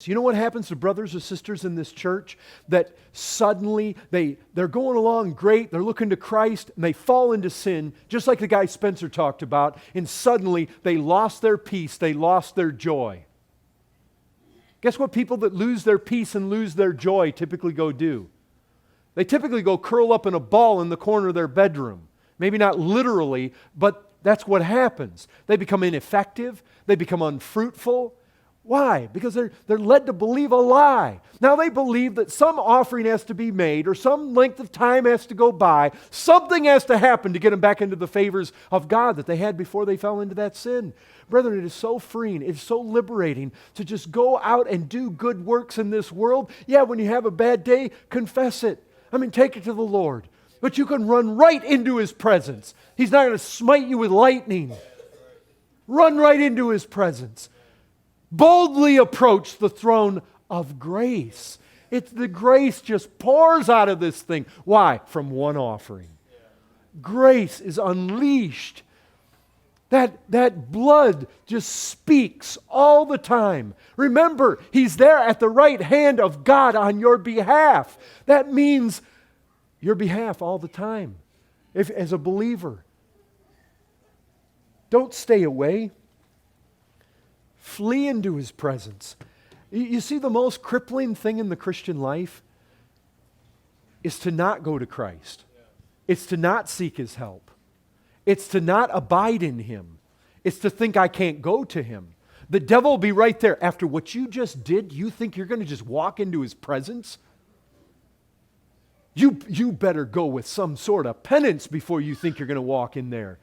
So you know what happens to brothers or sisters in this church? That suddenly they're going along great, they're looking to Christ, and they fall into sin, just like the guy Spencer talked about, and suddenly they lost their peace, they lost their joy. Guess what people that lose their peace and lose their joy typically go do? They typically go curl up in a ball in the corner of their bedroom. Maybe not literally, but that's what happens. They become ineffective, they become unfruitful. Why? Because they're led to believe a lie. Now they believe that some offering has to be made or some length of time has to go by. Something has to happen to get them back into the favors of God that they had before they fell into that sin. Brethren, it is so freeing, it's so liberating to just go out and do good works in this world. Yeah, when you have a bad day, confess it. Take it to the Lord. But you can run right into His presence. He's not going to smite you with lightning. Run right into His presence. Boldly approach the throne of grace. The grace just pours out of this thing. Why? From one offering. Grace is unleashed. That blood just speaks all the time. Remember, He's there at the right hand of God on your behalf. That means your behalf all the time. As a believer, don't stay away. Flee into His presence. You see, the most crippling thing in the Christian life is to not go to Christ. It's to not seek His help. It's to not abide in Him. It's to think I can't go to Him. The devil will be right there. After what you just did, you think you're going to just walk into His presence? You better go with some sort of penance before you think you're going to walk in there.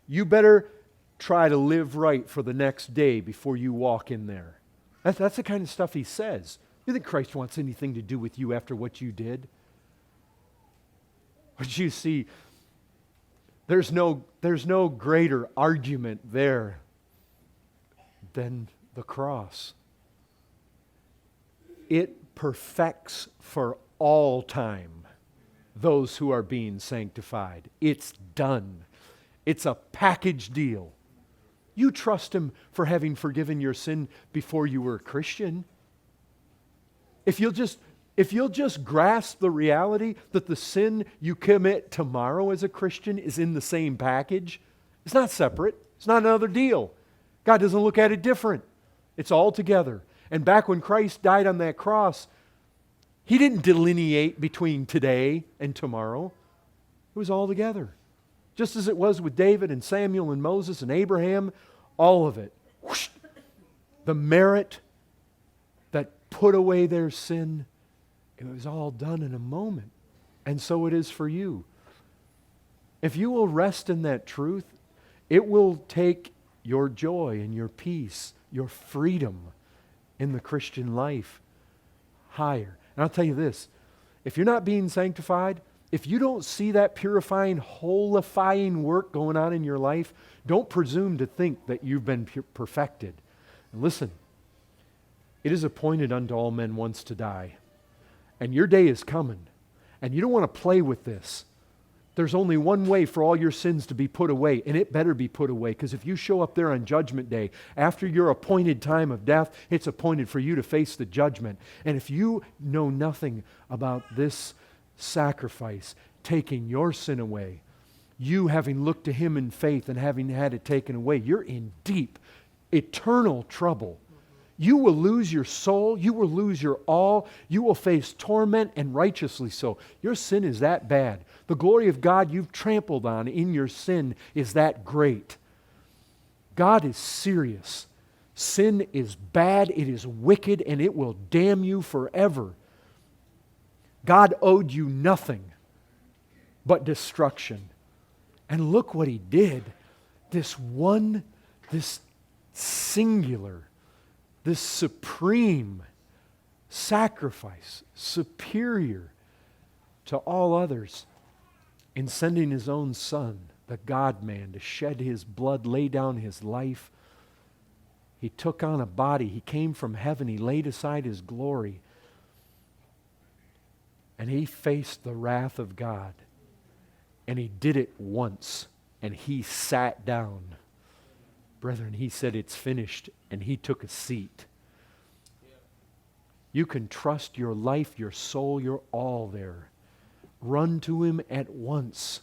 You better try to live right for the next day before you walk in there. That's the kind of stuff he says. You think Christ wants anything to do with you after what you did? But you see, there's no greater argument there than the cross. It perfects for all time those who are being sanctified. It's done. It's a package deal. You trust Him for having forgiven your sin before you were a Christian. If you'll just grasp the reality that the sin you commit tomorrow as a Christian is in the same package, it's not separate. It's not another deal. God doesn't look at it different. It's all together. And back when Christ died on that cross, He didn't delineate between today and tomorrow. It was all together. Just as it was with David and Samuel and Moses and Abraham, all of it. Whoosh, the merit that put away their sin, it was all done in a moment. And so it is for you. If you will rest in that truth, it will take your joy and your peace, your freedom in the Christian life higher. And I'll tell you this, if you're not being sanctified, if you don't see that purifying, holifying work going on in your life, don't presume to think that you've been perfected. And listen, it is appointed unto all men once to die. And your day is coming. And you don't want to play with this. There's only one way for all your sins to be put away, and it better be put away, because if you show up there on Judgment Day, after your appointed time of death, it's appointed for you to face the judgment. And if you know nothing about this sacrifice, taking your sin away, you having looked to Him in faith and having had it taken away, you're in deep, eternal trouble. You will lose your soul, you will lose your all, you will face torment, and righteously so. Your sin is that bad. The glory of God you've trampled on in your sin is that great. God is serious. Sin is bad, it is wicked, and it will damn you forever. God owed you nothing but destruction. And look what He did. This singular, this supreme sacrifice, superior to all others, in sending His own Son, the God-man, to shed His blood, lay down His life. He took on a body. He came from heaven. He laid aside His glory. And He faced the wrath of God. And He did it once. And He sat down. Brethren, He said, "It's finished." And He took a seat. You can trust your life, your soul, your all there. Run to Him at once.